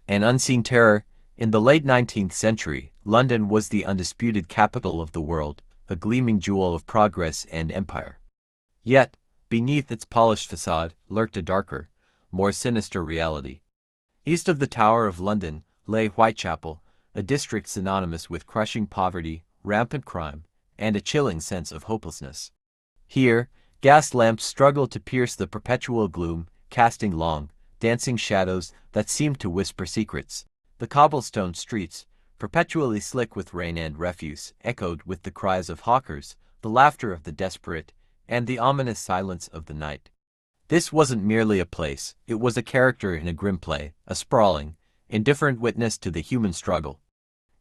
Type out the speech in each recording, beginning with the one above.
An unseen terror. In the late 19th century, London was the undisputed capital of the world, a gleaming jewel of progress and empire. Yet, beneath its polished facade lurked a darker, more sinister reality. East of the Tower of London lay Whitechapel, a district synonymous with crushing poverty, rampant crime, and a chilling sense of hopelessness. Here, gas lamps struggled to pierce the perpetual gloom, casting long, dancing shadows that seemed to whisper secrets. The cobblestone streets, perpetually slick with rain and refuse, echoed with the cries of hawkers, the laughter of the desperate, and the ominous silence of the night. This wasn't merely a place, it was a character in a grim play, a sprawling, indifferent witness to the human struggle.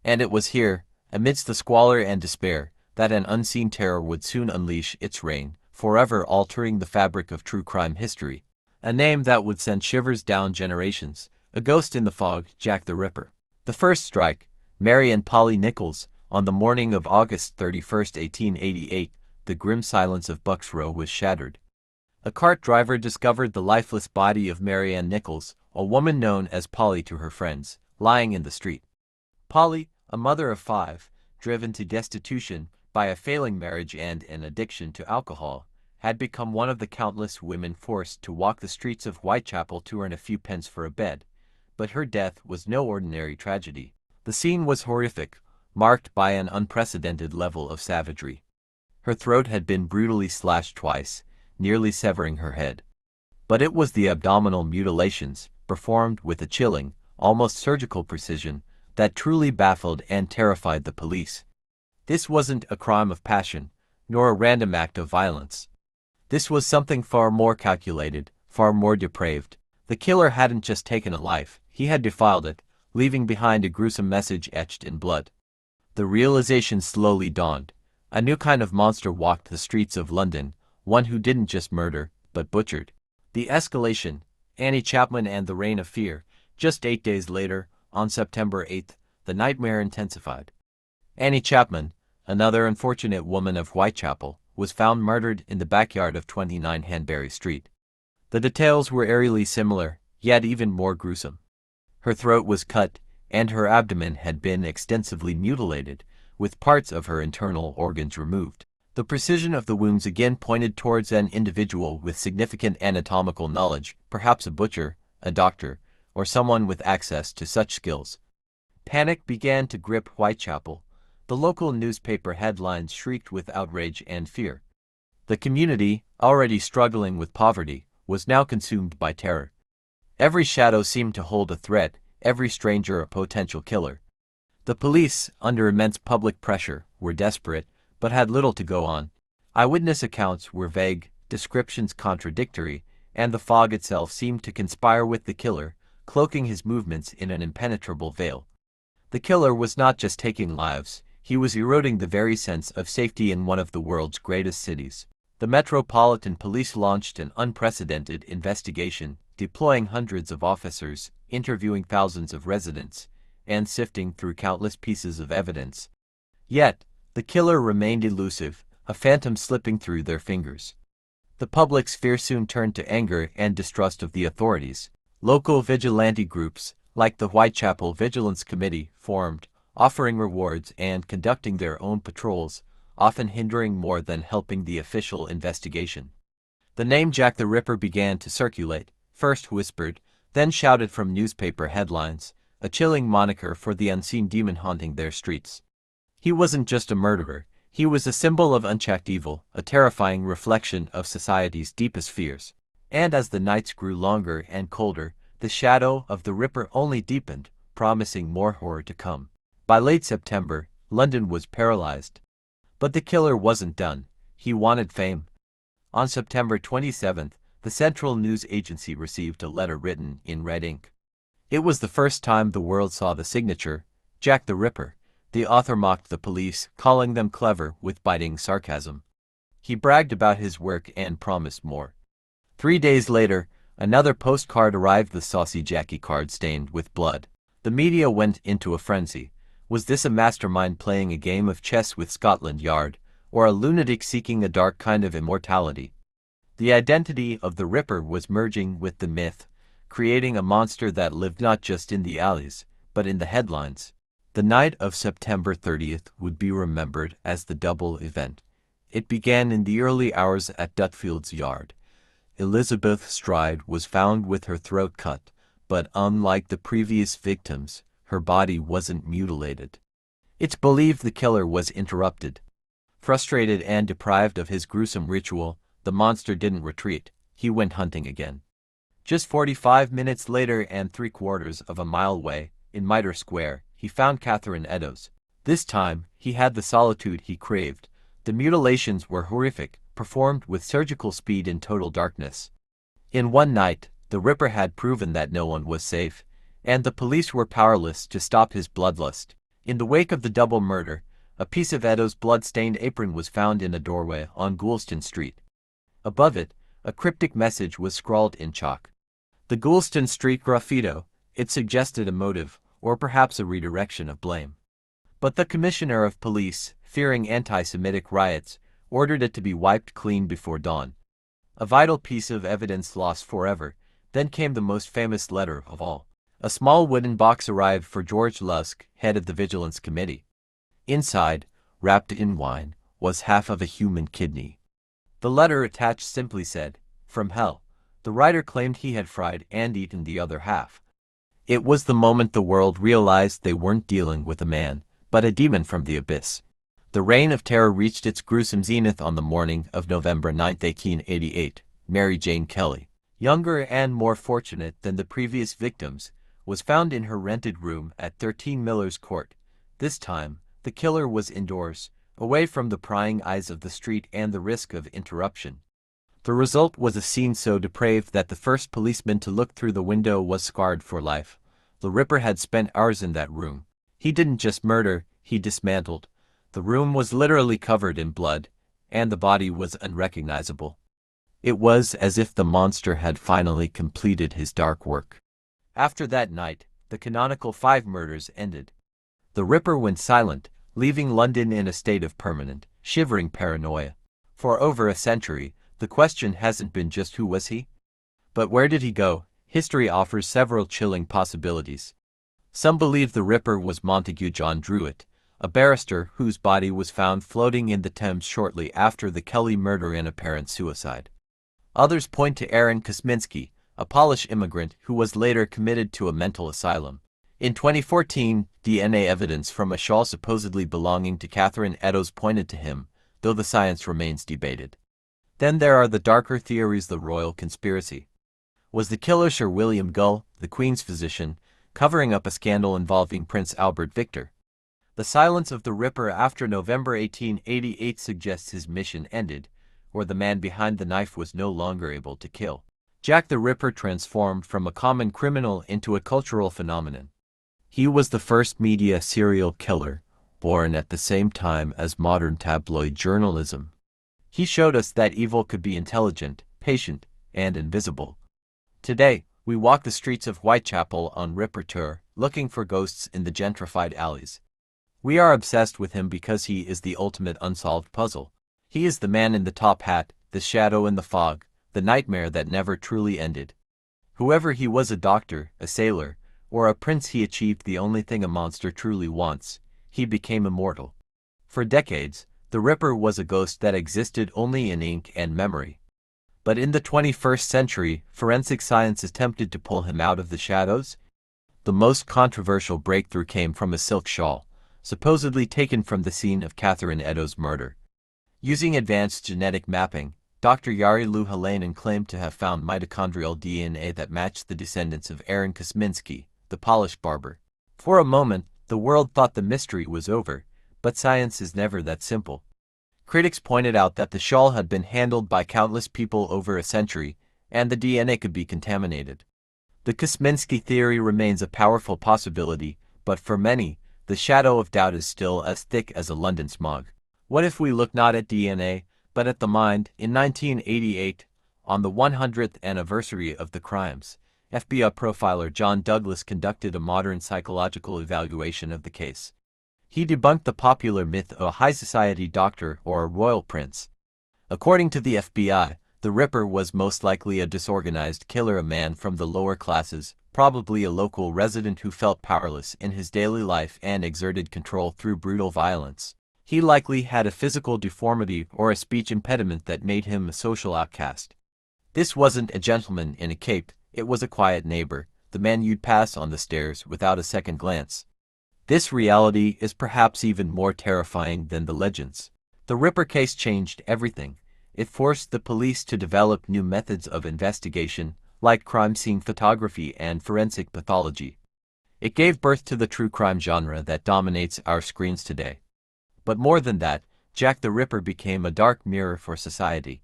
And it was here, amidst the squalor and despair, that an unseen terror would soon unleash its reign, forever altering the fabric of true crime history. A name that would send shivers down generations, a ghost in the fog, Jack the Ripper. The first strike, Mary and Polly Nichols, on the morning of August 31, 1888, the grim silence of Bucks Row was shattered. A cart driver discovered the lifeless body of Mary Ann Nichols, a woman known as Polly to her friends, lying in the street. Polly, a mother of 5, driven to destitution by a failing marriage and an addiction to alcohol, had become one of the countless women forced to walk the streets of Whitechapel to earn a few pence for a bed. But her death was no ordinary tragedy. The scene was horrific, marked by an unprecedented level of savagery. Her throat had been brutally slashed twice, nearly severing her head. But it was the abdominal mutilations, performed with a chilling, almost surgical precision, that truly baffled and terrified the police. This wasn't a crime of passion, nor a random act of violence. This was something far more calculated, far more depraved. The killer hadn't just taken a life, he had defiled it, leaving behind a gruesome message etched in blood. The realization slowly dawned. A new kind of monster walked the streets of London, one who didn't just murder, but butchered. The escalation, Annie Chapman and the Reign of Fear. Just 8 days later, on September 8th, the nightmare intensified. Annie Chapman, another unfortunate woman of Whitechapel, was found murdered in the backyard of 29 Hanbury Street. The details were eerily similar, yet even more gruesome. Her throat was cut, and her abdomen had been extensively mutilated, with parts of her internal organs removed. The precision of the wounds again pointed towards an individual with significant anatomical knowledge, perhaps a butcher, a doctor, or someone with access to such skills. Panic began to grip Whitechapel. The local newspaper headlines shrieked with outrage and fear. The community, already struggling with poverty, was now consumed by terror. Every shadow seemed to hold a threat, every stranger a potential killer. The police, under immense public pressure, were desperate, but had little to go on. Eyewitness accounts were vague, descriptions contradictory, and the fog itself seemed to conspire with the killer, cloaking his movements in an impenetrable veil. The killer was not just taking lives, he was eroding the very sense of safety in one of the world's greatest cities. The Metropolitan Police launched an unprecedented investigation, deploying hundreds of officers, interviewing thousands of residents, and sifting through countless pieces of evidence. Yet, the killer remained elusive, a phantom slipping through their fingers. The public's fear soon turned to anger and distrust of the authorities. Local vigilante groups, like the Whitechapel Vigilance Committee, formed, offering rewards and conducting their own patrols, often hindering more than helping the official investigation. The name Jack the Ripper began to circulate, first whispered, then shouted from newspaper headlines, a chilling moniker for the unseen demon haunting their streets. He wasn't just a murderer, he was a symbol of unchecked evil, a terrifying reflection of society's deepest fears. And as the nights grew longer and colder, the shadow of the Ripper only deepened, promising more horror to come. By late September, London was paralyzed. But the killer wasn't done. He wanted fame. On September 27th, the Central News Agency received a letter written in red ink. It was the first time the world saw the signature, Jack the Ripper. The author mocked the police, calling them clever with biting sarcasm. He bragged about his work and promised more. 3 days later, another postcard arrived, the saucy Jackie card stained with blood. The media went into a frenzy. Was this a mastermind playing a game of chess with Scotland Yard, or a lunatic seeking a dark kind of immortality? The identity of the Ripper was merging with the myth, creating a monster that lived not just in the alleys, but in the headlines. The night of September 30th would be remembered as the double event. It began in the early hours at Dutfield's yard. Elizabeth Stride was found with her throat cut, but unlike the previous victims, her body wasn't mutilated. It's believed the killer was interrupted. Frustrated and deprived of his gruesome ritual, the monster didn't retreat. He went hunting again. Just 45 minutes later and 3/4 of a mile away, in Mitre Square, he found Catherine Eddowes. This time, he had the solitude he craved. The mutilations were horrific, performed with surgical speed in total darkness. In one night, the Ripper had proven that no one was safe, and the police were powerless to stop his bloodlust. In the wake of the double murder, a piece of Eddowes' blood-stained apron was found in a doorway on Goulston Street. Above it, a cryptic message was scrawled in chalk. The Goulston Street graffito, it suggested a motive, or perhaps a redirection of blame. But the Commissioner of Police, fearing anti-Semitic riots, ordered it to be wiped clean before dawn. A vital piece of evidence lost forever. Then came the most famous letter of all. A small wooden box arrived for George Lusk, head of the Vigilance Committee. Inside, wrapped in wine, was half of a human kidney. The letter attached simply said, "From hell." The writer claimed he had fried and eaten the other half. It was the moment the world realized they weren't dealing with a man, but a demon from the abyss. The reign of terror reached its gruesome zenith on the morning of November 9, 1888. Mary Jane Kelly, younger and more fortunate than the previous victims, was found in her rented room at 13 Miller's Court. This time, the killer was indoors, away from the prying eyes of the street and the risk of interruption. The result was a scene so depraved that the first policeman to look through the window was scarred for life. The Ripper had spent hours in that room. He didn't just murder, he dismantled. The room was literally covered in blood, and the body was unrecognizable. It was as if the monster had finally completed his dark work. After that night, the Canonical Five murders ended. The Ripper went silent, leaving London in a state of permanent, shivering paranoia. For over a century, the question hasn't been just who was he, but where did he go? History offers several chilling possibilities. Some believe the Ripper was Montague John Druitt, a barrister whose body was found floating in the Thames shortly after the Kelly murder and apparent suicide. Others point to Aaron Kosminski, a Polish immigrant who was later committed to a mental asylum. In 2014, DNA evidence from a shawl supposedly belonging to Catherine Eddowes pointed to him, though the science remains debated. Then there are the darker theories. The royal conspiracy. Was the killer Sir William Gull, the Queen's physician, covering up a scandal involving Prince Albert Victor? The silence of the Ripper after November 1888 suggests his mission ended, or the man behind the knife was no longer able to kill. Jack the Ripper transformed from a common criminal into a cultural phenomenon. He was the first media serial killer, born at the same time as modern tabloid journalism. He showed us that evil could be intelligent, patient, and invisible. Today, we walk the streets of Whitechapel on Ripper tour, looking for ghosts in the gentrified alleys. We are obsessed with him because he is the ultimate unsolved puzzle. He is the man in the top hat, the shadow in the fog, the nightmare that never truly ended. Whoever he was, a doctor, a sailor, or a prince, he achieved the only thing a monster truly wants. He became immortal. For decades, the Ripper was a ghost that existed only in ink and memory. But in the 21st century, forensic science attempted to pull him out of the shadows. The most controversial breakthrough came from a silk shawl, supposedly taken from the scene of Catherine Eddowes' murder. Using advanced genetic mapping, Dr. Yari Luhalainen claimed to have found mitochondrial DNA that matched the descendants of Aaron Kosminski, the Polish barber. For a moment, the world thought the mystery was over, but science is never that simple. Critics pointed out that the shawl had been handled by countless people over a century, and the DNA could be contaminated. The Kosminski theory remains a powerful possibility, but for many, the shadow of doubt is still as thick as a London smog. What if we look not at DNA, but at the mind? In 1988, on the 100th anniversary of the crimes, FBI profiler John Douglas conducted a modern psychological evaluation of the case. He debunked the popular myth of a high society doctor or a royal prince. According to the FBI, The Ripper was most likely a disorganized killer, a man from the lower classes, probably a local resident who felt powerless in his daily life and exerted control through brutal violence. He likely had a physical deformity or a speech impediment that made him a social outcast. This wasn't a gentleman in a cape, it was a quiet neighbor, the man you'd pass on the stairs without a second glance. This reality is perhaps even more terrifying than the legends. The Ripper case changed everything. It forced the police to develop new methods of investigation, like crime scene photography and forensic pathology. It gave birth to the true crime genre that dominates our screens today. But more than that, Jack the Ripper became a dark mirror for society.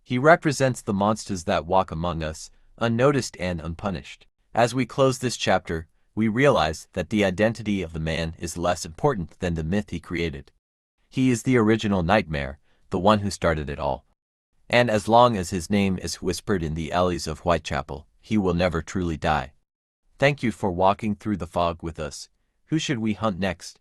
He represents the monsters that walk among us, unnoticed and unpunished. As we close this chapter, we realize that the identity of the man is less important than the myth he created. He is the original nightmare, the one who started it all. And as long as his name is whispered in the alleys of Whitechapel, he will never truly die. Thank you for walking through the fog with us. Who should we hunt next?